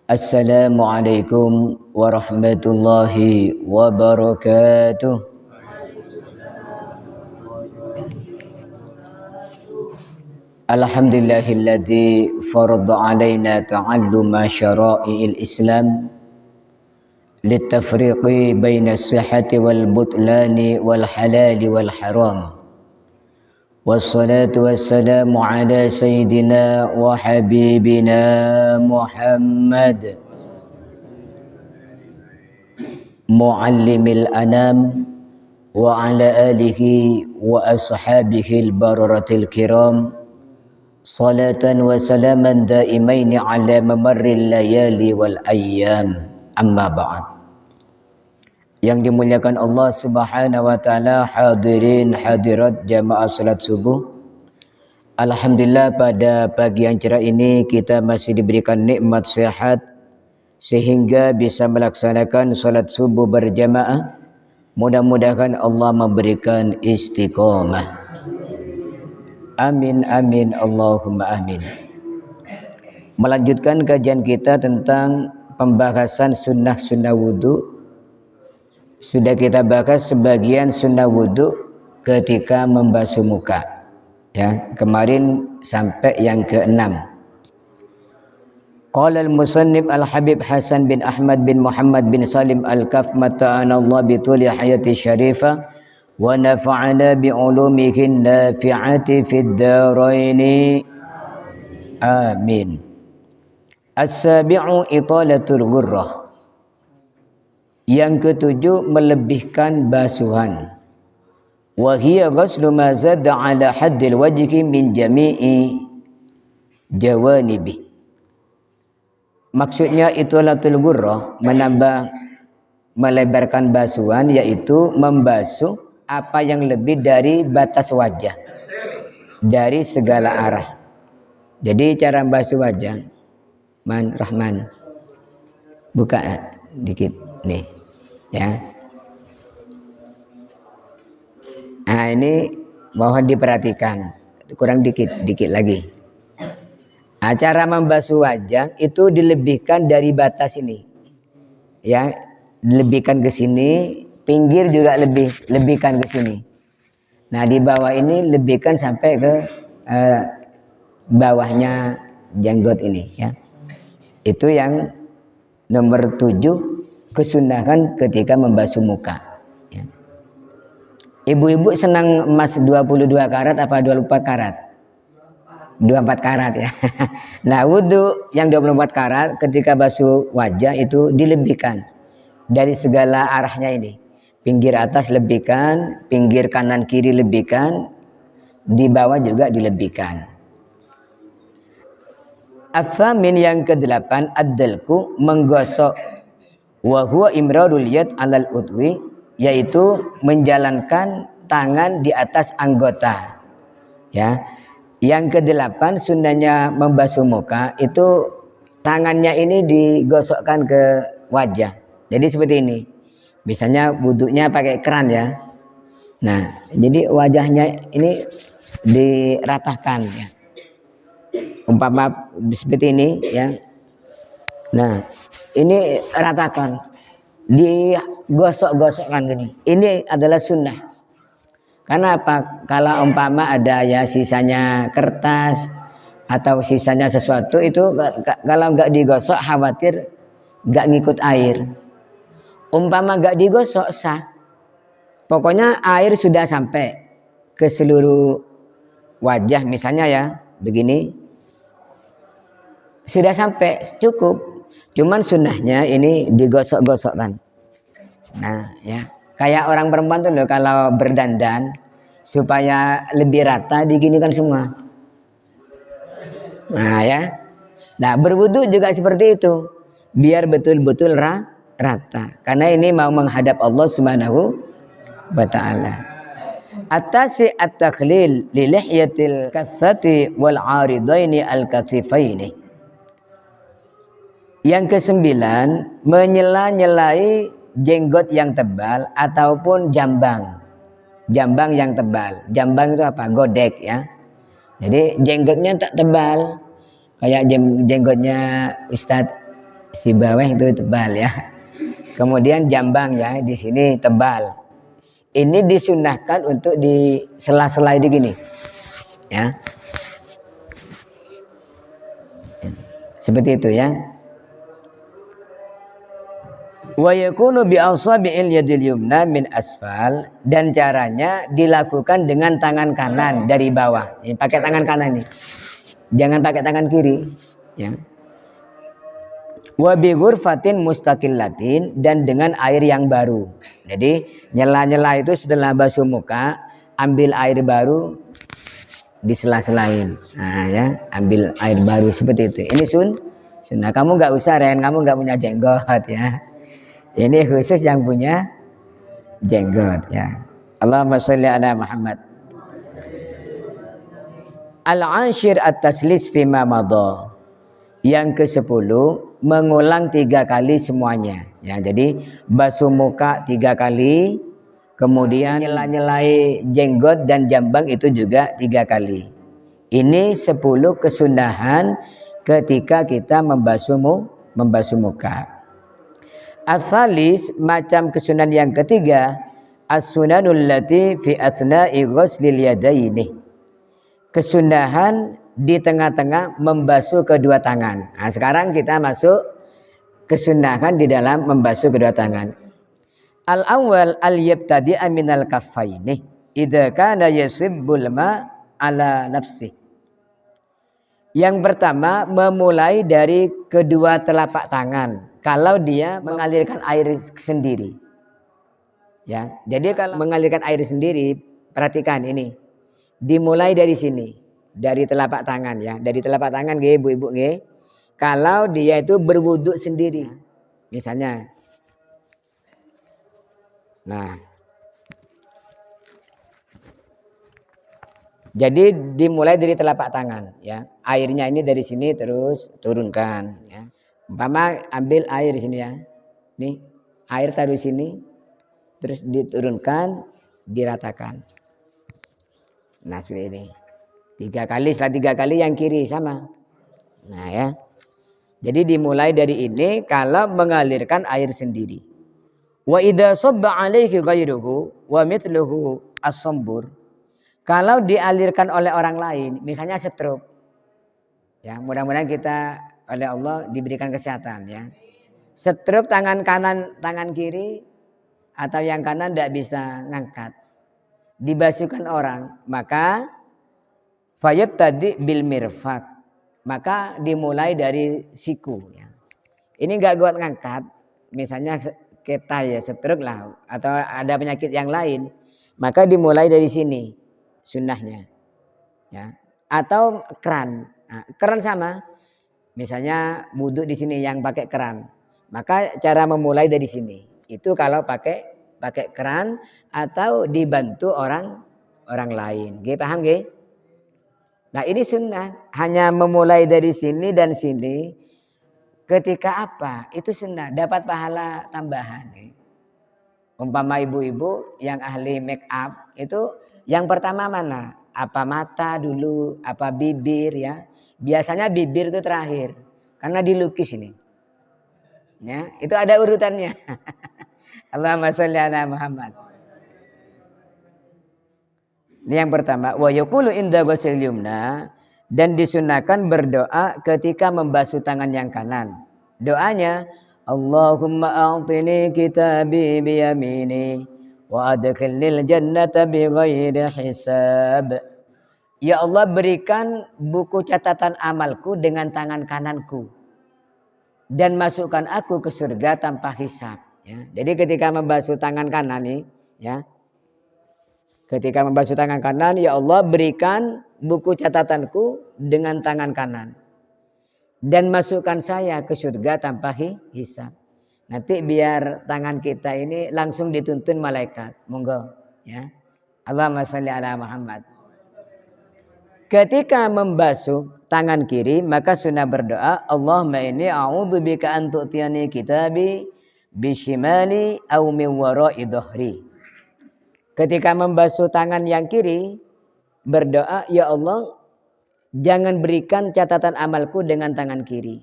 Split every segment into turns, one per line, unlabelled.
Assalamualaikum warahmatullahi wabarakatuh. Alhamdulillahilladzi farada alaina ta'alluma syara'i'il Islam litafriqi baina as-sihhati wal butlani wal halali wal haram. Wassalatu wassalamu ala sayyidina wa habibina Muhammad muallimil anam wa ala alihi wa ashabihi al-bararatil kiram salatan wa salaman daimaini ala mamarril layali wal ayyam, amma ba'd. Yang dimuliakan Allah Subhanahu wa taala, hadirin hadirat jamaah salat subuh. Alhamdulillah pada pagi yang cerah ini kita masih diberikan nikmat sehat sehingga bisa melaksanakan salat subuh berjamaah. Mudah-mudahan Allah memberikan istiqomah. Amin amin Allahumma amin. Melanjutkan kajian kita tentang pembahasan sunnah-sunnah wudu. Sudah kita bahas sebagian sunnah wudu ketika membasuh muka. Ya, kemarin sampai yang ke-6. Qala al-musannif al-Habib Hasan bin Ahmad bin Muhammad bin Salim al-Kaf mata'ana Allah bi tuli hayati syarifah wa nafa'ana bi ulumihi nafi'ati fid daraini. Amin. As-sabi'u italatul ghurrah. Yang ketujuh, melebihkan basuhan. Wa hiya ghuslu ma zada ala haddil wajhi min jami'i jawanibi. Maksudnya italatul ghurrah, menambah melebarkan basuhan, yaitu membasuh apa yang lebih dari batas wajah dari segala arah. Jadi cara basuh wajah, Rahman, buka dikit nih. Ya. Nah, ini mohon diperhatikan. Kurang dikit lagi. Nah, cara membasuh wajah itu dilebihkan dari batas ini. Ya, dilebihkan ke sini, pinggir juga lebihkan ke sini. Nah, di bawah ini lebihkan sampai ke bawahnya jenggot ini, ya. Itu yang nomor 7, kesunahan ketika membasuh muka. Ya. Ibu-ibu senang emas 22 karat apa 24 karat? 24 karat ya. Nah, wudhu yang 24 karat ketika basuh wajah itu dilebihkan dari segala arahnya ini. Pinggir atas lebihkan, pinggir kanan kiri lebihkan, di bawah juga dilebihkan. As-samin yang ke-8, ad-dalku, menggosok. Wa huwa imrarul yad 'alal udwi, yaitu menjalankan tangan di atas anggota. Ya. Yang ke-8 sunnahnya membasuh muka itu tangannya ini digosokkan ke wajah. Jadi seperti ini. Misalnya wudhunya pakai keran ya. Nah, jadi wajahnya ini diratakan ya. Umpama seperti ini ya. Nah, ini ratakan, digosok-gosokkan gini. Ini adalah sunnah. Karena apa? Kalau umpama ada ya sisanya kertas atau sisanya sesuatu itu kalau nggak digosok khawatir nggak ngikut air. Umpama nggak digosok sah. Pokoknya air sudah sampai ke seluruh wajah misalnya ya, begini. Sudah sampai cukup. Cuman sunnahnya ini digosok-gosokkan. Nah, ya. Kayak orang perempuan tuh loh kalau berdandan supaya lebih rata diginikan semua. Nah, ya. Nah, berwudu juga seperti itu. Biar betul-betul rata. Karena ini mau menghadap Allah Subhanahu wa taala. At-tasi at-takhlil li lihyatil katsati wal 'aridaini al-katifaini. Yang ke-9, menyela-nyelai jenggot yang tebal ataupun jambang. Jambang yang tebal. Jambang itu apa? Godek ya. Jadi jenggotnya tak tebal. Kayak jenggotnya Ustadz
Sibaweh itu tebal ya. Kemudian jambang ya, di sini tebal. Ini disunahkan untuk di sela-sela itu gini. Ya. Seperti itu ya. Wa yakunu bi asabi'il yadil yumna min asfal, dan caranya dilakukan dengan tangan kanan dari bawah. Ini pakai tangan kanan nih. Jangan pakai tangan kiri, ya. Wa bi ghurfatin mustaqillatin, dan dengan air yang baru. Jadi nyela-nyela itu setelah basuh muka, ambil air baru disela-selain. Nah ya, ambil air baru seperti itu. Ini sunnah. Kamu nggak usah Ren, kamu nggak punya jenggot ya. Ini khusus yang punya jenggot ya. Allahumma sholli ala Muhammad. Al-ashir at-taslis fima madha. Yang ke-10, mengulang 3 kali semuanya. Ya, jadi basuh muka 3 kali, kemudian nyela-nyelai jenggot dan jambang itu juga 3 kali. Ini 10 kesunahan ketika kita membasuh muka. As-salis, macam kesunahan yang ketiga, as-sunanul lati fi athna'i ghuslil yadaini. Kesunahan di tengah-tengah membasuh kedua tangan. Nah, sekarang kita masuk kesunahan di dalam membasuh kedua tangan. Al-awwal al-yabtadi'a minal kaffaini idza kana yasibbul ma ala nafsi. Yang pertama, memulai dari kedua telapak tangan kalau dia mengalirkan air sendiri. Ya, jadi kalau mengalirkan air sendiri, perhatikan ini. Dimulai dari sini, dari telapak tangan ya, dari telapak tangan nggih ibu-ibu nggih. Kalau dia itu berwuduk sendiri. Misalnya. Nah. Jadi dimulai dari telapak tangan ya. Airnya ini dari sini terus turunkan ya. Umpama ambil air di sini ya. Nih, air taruh sini terus diturunkan, diratakan. Nah, seperti ini. 3 kali, setelah 3 kali yang kiri sama. Nah ya. Jadi dimulai dari ini kalau mengalirkan air sendiri. Wa idza sabba alaihi ghairuhu wa mithluhu as-sambur. Kalau dialirkan oleh orang lain, misalnya stroke. Ya, mudah-mudahan kita oleh Allah diberikan kesehatan ya. Stroke tangan kanan, tangan kiri atau yang kanan tidak bisa ngangkat. Dibasuhkan orang, maka fayabtadi bil mirfaq, maka dimulai dari siku ya. Ini enggak kuat ngangkat, misalnya kita ya stroke lah atau ada penyakit yang lain, maka dimulai dari sini sunnahnya ya. Atau keran. Nah, keran sama, misalnya wudhu di sini yang pakai keran, maka cara memulai dari sini itu kalau pakai keran atau dibantu orang lain. Nggih, paham nggih? Nah, ini sunnah, hanya memulai dari sini dan sini. Ketika apa? Itu sunnah, dapat pahala tambahan. Umpama ibu-ibu yang ahli make up itu yang pertama mana? Apa mata dulu, apa bibir ya? Biasanya bibir itu terakhir karena dilukis ini. Ya, itu ada urutannya. Allahumma sholli ala Muhammad. Ini yang pertama, wa yaqulu inda ghusl yumna, dan disunahkan berdoa ketika membasuh tangan yang kanan. Doanya, Allahumma a'tini kitabi bi yamini wa adkhilnil jannata bi ghairi hisab. Ya Allah, berikan buku catatan amalku dengan tangan kananku dan masukkan aku ke surga tanpa hisab. Ya, jadi ketika membasuh tangan kanan nih, ya, ketika membasuh tangan kanan, ya Allah berikan buku catatanku dengan tangan kanan dan masukkan saya ke surga tanpa hisab. Nanti biar tangan kita ini langsung dituntun malaikat. Monggo, ya. Allahumma sholli ala Muhammad. Ketika membasuh tangan kiri, maka sunnah berdoa, Allahumma inni a'udzubika an tu'tiyani kitabi bishimali aw min wara'i dhahri. Ketika membasuh tangan yang kiri, berdoa, ya Allah, jangan berikan catatan amalku dengan tangan kiri.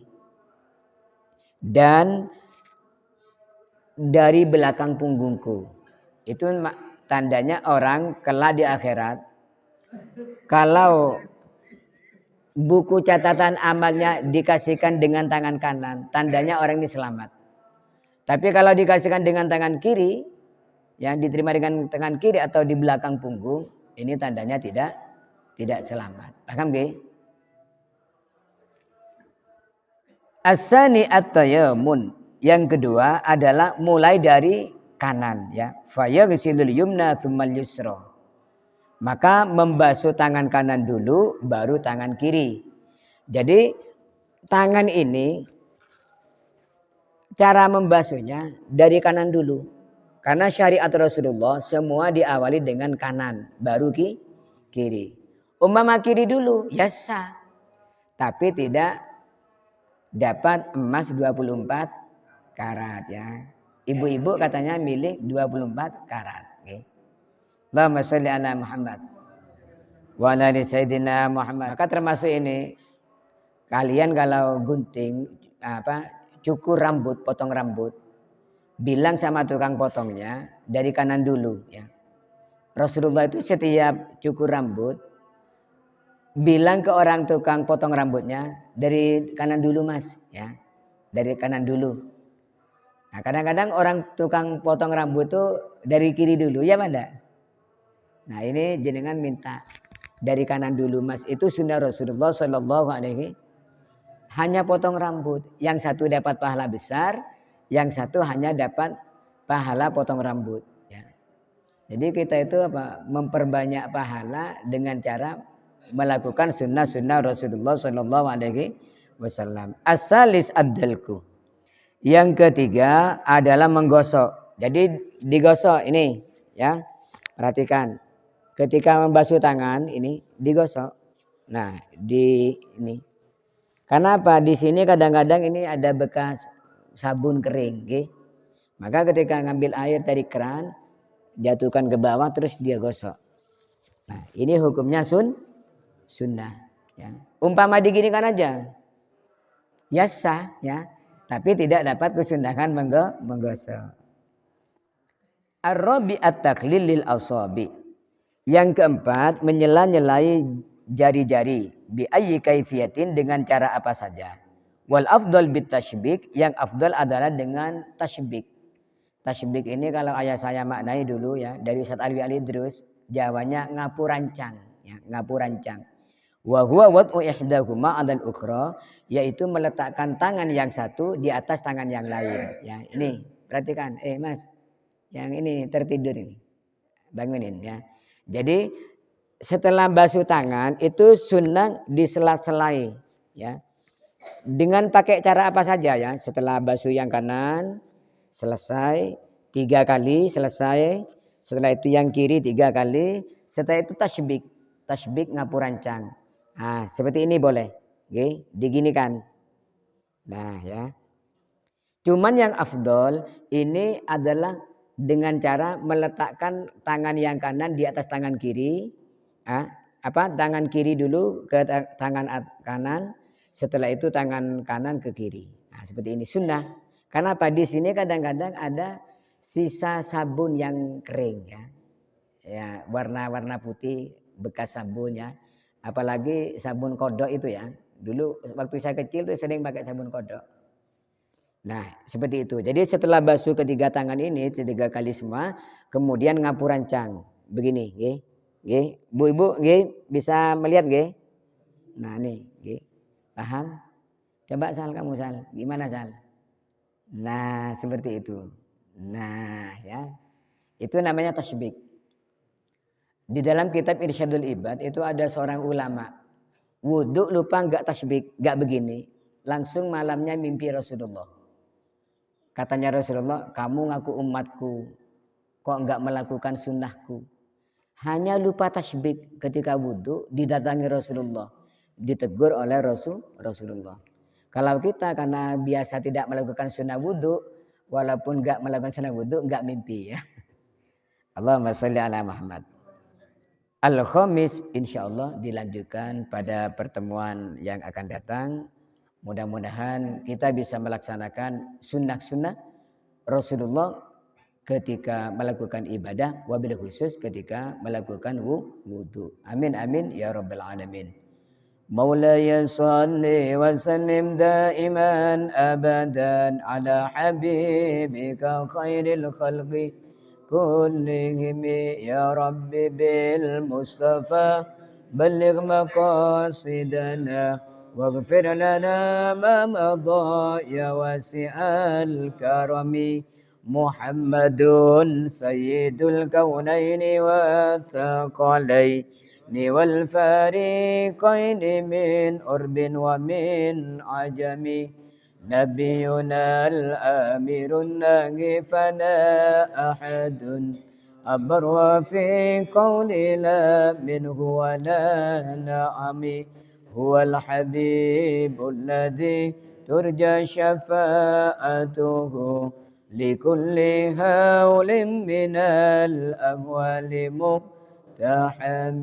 dan dari belakang punggungku. Itu tandanya orang kelak di akhirat. Kalau buku catatan amalnya dikasihkan dengan tangan kanan, tandanya orang ini selamat. Tapi kalau dikasihkan dengan tangan kiri, yang diterima dengan tangan kiri atau di belakang punggung, ini tandanya tidak selamat. Paham nggih? As-sani at-tayammun. Yang kedua adalah mulai dari kanan ya. Fa yaghsilul yumna tsummal yusra. Maka membasuh tangan kanan dulu baru tangan kiri. Jadi tangan ini cara membasuhnya dari kanan dulu. Karena syariat Rasulullah semua diawali dengan kanan, baru kiri. Umpama kiri dulu, ya sah. Tapi tidak dapat emas 24 karat ya. Ibu-ibu katanya milik 24 karat. Okay. Allahumma sholli ala Muhammad wa ala ali sayyidina Muhammad. Maka termasuk ini, kalian kalau gunting cukur rambut, potong rambut, bilang sama tukang potongnya dari kanan dulu ya. Rasulullah itu setiap cukur rambut bilang ke orang tukang potong rambutnya dari kanan dulu mas ya, dari kanan dulu. Nah kadang-kadang orang tukang potong rambut itu dari kiri dulu ya pada. Nah ini jenengan minta dari kanan dulu mas, itu sunnah Rasulullah Shallallahu Alaihi. Hanya potong rambut, yang satu dapat pahala besar, yang satu hanya dapat pahala potong rambut. Ya. Jadi kita itu memperbanyak pahala dengan cara melakukan sunnah-sunnah Rasulullah Shallallahu Alaihi Wasallam. As-salis ad-dalku. Yang ketiga adalah menggosok. Jadi digosok ini, ya perhatikan. Ketika membasuh tangan ini digosok. Nah di ini. Karena apa? Di sini kadang-kadang ini ada bekas sabun kering, okay? Maka ketika ngambil air dari keran, jatuhkan ke bawah terus dia gosok. Nah, ini hukumnya sunnah. Ya. Umpama diginikan aja, ya sah, ya, tapi tidak dapat kesunnahan menggosok. Ar-rabi at-taklil lil asabi. Yang keempat, menyela-nyelai jari-jari bi ayyi kaifiyatin, dengan cara apa saja. Wal afdal bit tashbik, yang afdal adalah dengan tashbik. Tashbik ini kalau ayah saya maknai dulu ya dari Ustaz Alwi Al-Idrus, Jawanya ngapu rancang ya, ngapu rancang. Wa huwa wad'u ihdahuma 'alal ukhra, yaitu meletakkan tangan yang satu di atas tangan yang lain ya. Ini perhatikan, Mas, yang ini tertidur ini. Bangunin ya. Jadi setelah basuh tangan itu sunnah disela-selai ya. Dengan pakai cara apa saja ya. Setelah basuh yang kanan selesai 3 kali, selesai. Setelah itu yang kiri 3 kali. Setelah itu tasbik. Tasbik ngapu rancang. Nah, seperti ini boleh. Oke, diginikan. Nah, ya. Cuman yang afdol ini adalah dengan cara meletakkan tangan yang kanan di atas tangan kiri. Tangan kiri dulu ke tangan kanan. Setelah itu tangan kanan ke kiri. Nah, seperti ini sunnah. Karena apa? Di sini kadang-kadang ada sisa sabun yang kering ya. Ya, warna-warna putih bekas sabun ya. Apalagi sabun kodok itu ya. Dulu waktu saya kecil tuh sering pakai sabun kodok. Nah, seperti itu. Jadi setelah basuh ketiga tangan ini 3 kali semua, kemudian ngapu rancang. Begini, nggih. Nggih. Bu-ibu nggih bisa melihat nggih? Nah, nih, nggih. Paham? Coba Sal, kamu Sal. Gimana Sal? Nah, seperti itu. Nah, ya. Itu namanya tasbik. Di dalam kitab Irsyadul Ibad itu ada seorang ulama. Wudhu lupa enggak tasbik, enggak begini. Langsung malamnya mimpi Rasulullah. Katanya Rasulullah, kamu ngaku umatku, kok enggak melakukan sunnahku. Hanya lupa tasbik ketika wudhu, didatangi Rasulullah. Ditegur oleh Rasulullah. Kalau kita karena biasa tidak melakukan sunnah wudhu, walaupun enggak melakukan sunnah wudhu, enggak mimpi ya. Allahumma sholli ala Muhammad. Al-Khamis insyaallah dilanjutkan pada pertemuan yang akan datang. Mudah-mudahan kita bisa melaksanakan sunnah-sunnah Rasulullah ketika melakukan ibadah, wabil khusus ketika melakukan wudu. Amin amin ya rabbal alamin. Maulaya salli wa sallim daiman abadan ala habibika khairil khalqi kullihim ya rabbi bil mustafa balligh maqasidana waghfir lana ma madha ya wasi'al karami Muhammadun sayyidul kaunaini wa thaqalaini wal fariqaini min urbin wa min ajami nabiyuna al-amirun nahi fala ahadun abarwa fi qawli la minhu wa la na'ami huwal habibul ladhi turja syafa'atuhu لكل هول من الأهوال مقتحم